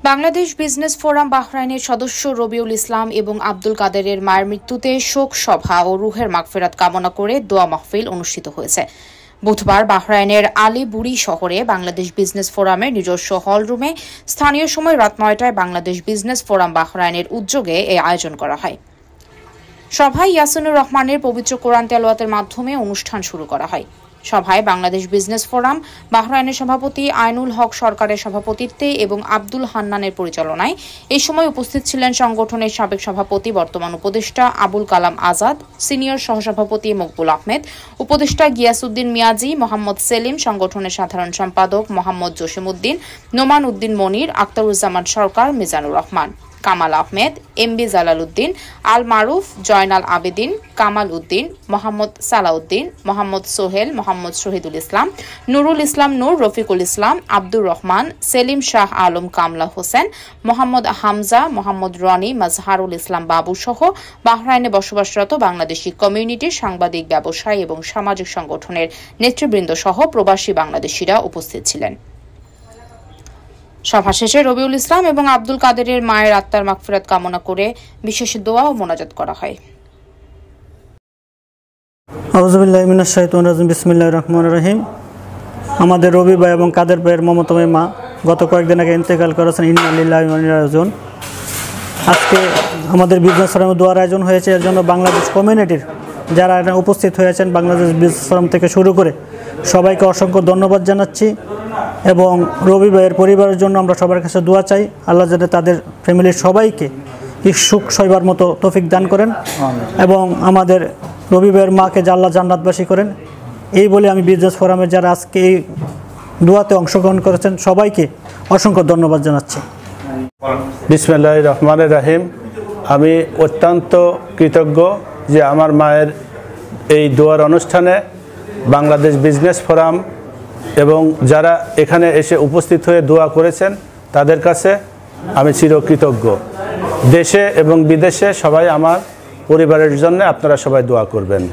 Bangladesh business forum বাহরাইনের সদস্য রবিউল ইসলাম এবং আব্দুল কাদেরের মায়ের মৃত্যুতে শোক সভা ও রুহের মাগফিরাত কামনা করে দোয়া মাহফিল অনুষ্ঠিত হয়েছে। বুধবার বাহরাইনের আলীবুড়ি শহরে বাংলাদেশ বিজনেস ফোরামের নিজস্ব হলরুমে স্থানীয় সময় রাত ৯টায় বাংলাদেশ বিজনেস ফোরাম বাহরাইনের উদ্যোগে এই আয়োজন করা হয়। সভায় ইয়াসিনুর রহমানের পবিত্র কোরআন তেলাওয়াতের মাধ্যমে অনুষ্ঠান শুরু করা হয়। সভায় বাংলাদেশ বিজনেস ফোরাম বাহরাইনের সভাপতি আইনুল হক সরকারের সভাপতিত্বে এবং আব্দুল হান্নানের পরিচালনায় এই সময় উপস্থিত ছিলেন সংগঠনের সাবেক সভাপতি বর্তমান উপদেষ্টা আবুল কালাম আজাদ, সিনিয়র সহসভাপতি মকবুল আহমেদ, উপদেষ্টা গিয়াসউদ্দিন মিয়াজি, মোহাম্মদ সেলিম, সংগঠনের সাধারণ সম্পাদক মোহাম্মদ জসিমউদ্দিন, নোমান উদ্দিন মনির, আখতারুজ্জামান সরকার, মিজানুর রহমান, কামাল আহমেদ, এমবি জালালউদ্দিন, আল মারুফ, জয়নাল আবেদিন, কামাল উদ্দিন, মোহাম্মদ সালাউদ্দিন, মোহাম্মদ সোহেল, মোহাম্মদ শহীদুল ইসলাম, নুরুল ইসলাম নূর, রফিকুল ইসলাম, আব্দুর রহমান, সেলিম শাহ আলম, কামলা হোসেন, মোহাম্মদ হামজা, মোহাম্মদ রনি, মাজহারুল ইসলাম বাবু সহ বাহরাইনে বসবাসরত বাংলাদেশি কমিউনিটির সাংবাদিক, ব্যবসায়ী এবং সামাজিক সংগঠনের নেতৃবৃন্দ সহ প্রবাসী বাংলাদেশিরা উপস্থিত ছিলেন। সভা শেষে রবিউল ইসলাম এবং আব্দুল কাদেরের মায়ের আত্মার মাগফিরাত কামনা করে বিশেষ দোয়া ও মোনাজাত করা হয়। আউযু বিল্লাহি মিনাশ শাইতানির রাজিম, বিসমিল্লাহির রহমানির রহিম। আমাদের রবি ভাই এবং কাদের ভাইয়ের মমতাময়ী মা গত কয়েকদিন আগে ইন্তেকাল করেছেন। ইন্না লিল্লাহি ওয়া ইন্না ইলাইহি রাজিউন। আজকে আমাদের বিজনেস ফোরামে দোয়ার আয়োজন হয়েছে। এর জন্য বাংলাদেশ কমিউনিটির যারা এখানে উপস্থিত হয়েছেন, বাংলাদেশ বিজনেস ফোরাম থেকে শুরু করে সবাইকে অসংখ্য ধন্যবাদ জানাচ্ছি এবং রবি ভাইয়ের পরিবারের জন্য আমরা সবার কাছে দোয়া চাই, আল্লাহ যাতে তাদের ফ্যামিলির সবাইকে সুখ সইবার মতো তৌফিক দান করেন এবং আমাদের রবি ভাইয়ের মাকে আল্লাহ জান্নাতবাসী করেন। এই বলে আমি বিজনেস ফোরামের যারা আজকে এই দোয়াতে অংশগ্রহণ করেছেন সবাইকে অসংখ্য ধন্যবাদ জানাচ্ছি। বিসমিল্লাহির রহমানির রহিম। আমি অত্যন্ত কৃতজ্ঞ যে আমার মায়ের এই দোয়ার অনুষ্ঠানে বাংলাদেশ বিজনেস ফোরাম এবং যারা এখানে এসে উপস্থিত হয়ে দোয়া করেছেন তাদের কাছে আমি চিরকৃতজ্ঞ। দেশে এবং বিদেশে সবাই আমার পরিবারের জন্য আপনারা সবাই দোয়া করবেন।